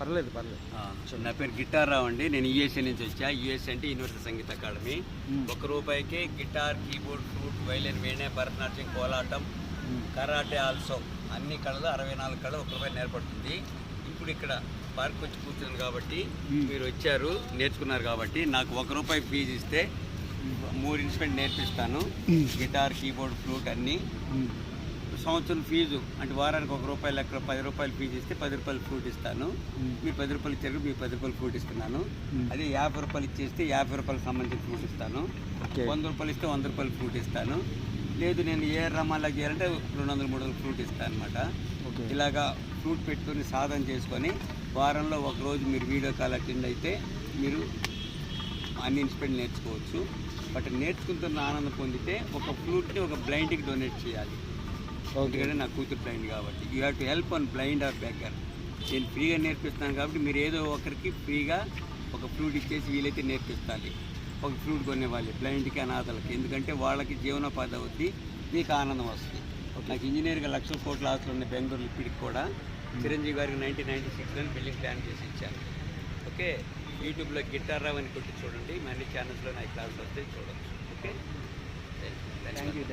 పర్లేదు పర్లేదు. నా పేరు గిటార్ రావు అండి. నేను యూఎస్ఏ నుంచి వచ్చా. యూఎస్ఏ అంటే universal Sangeetha academy. ₹1 guitar, keyboard, flute, violin, వీణే, భరతనాట్యం, కోలాటం, కరాటే ఆల్సో అన్ని కళలు 64 కళలు ₹1 నేర్పడుతుంది. ఇప్పుడు ఇక్కడ పార్క్ వచ్చి కూర్చుంది కాబట్టి మీరు వచ్చారు నేర్చుకున్నారు కాబట్టి నాకు ₹1 ఫీజు ఇస్తే 3 ఇన్స్ట్రుమెంట్ నేర్పిస్తాను. గిటార్, కీబోర్డ్, ఫ్లూట్ అన్నీ. సంవత్సరం ఫీజు అంటే వారానికి ₹1 లెక్క ₹10 ఫీజు ఇస్తే ₹10 ఫ్లూట్ ఇస్తాను. మీరు ₹10 ఇచ్చారు, మీకు ₹10 ఫ్లూట్ ఇస్తున్నాను. అదే ₹50 ఇచ్చేస్తే ₹50 సంబంధించిన ఫ్లూట్ ఇస్తాను. ₹100 ఇస్తే ₹100 ఫ్లూట్ ఇస్తాను. లేదు నేను ఏ రమాలకు చేయాలంటే 200-300 ఫ్లూట్ ఇస్తాను అనమాట. ఇలాగా ఫ్లూట్ పెట్టుకొని సాధన చేసుకొని వారంలో ఒకరోజు మీరు వీడియో కాల్ అటెండ్ అయితే మీరు అన్ని ఇన్స్ట్రుమెంట్ నేర్చుకోవచ్చు. బట్ నేర్చుకుంటున్న ఆనందం పొందితే ఒక ఫ్లూట్ని ఒక బ్లైండ్కి డొనేట్ చేయాలి. ఎందుకంటే నా కూతురు బ్లైండ్ కాబట్టి you have to help on blind or beggar. నేను ఫ్రీగా నేర్పిస్తాను కాబట్టి మీరు ఏదో ఒకరికి ఫ్రీగా ఒక ఫ్లూట్ ఇచ్చేసి వీలైతే నేర్పిస్తాలి. ఒక ఫ్లూట్ కొనేవాళ్ళు బ్లైండ్కి, అనాథలకి. ఎందుకంటే వాళ్ళకి జీవనోపాధి అవుద్ది, మీకు ఆనందం వస్తుంది. నాకు ఇంజనీర్గా లక్షల కోట్ల ఆస్తులు ఉన్నాయి బెంగళూరు. ఇప్పటికి కూడా చిరంజీవి గారికి 1996లో బిల్డింగ్ ప్లాన్ చేసి ఇచ్చాను. ఓకే, యూట్యూబ్లో గిటార్ రావు అని కొట్టి చూడండి. అన్ని ఛానల్స్లో నా క్లాసులు వస్తాయి, చూడవచ్చు. Okay, thank you.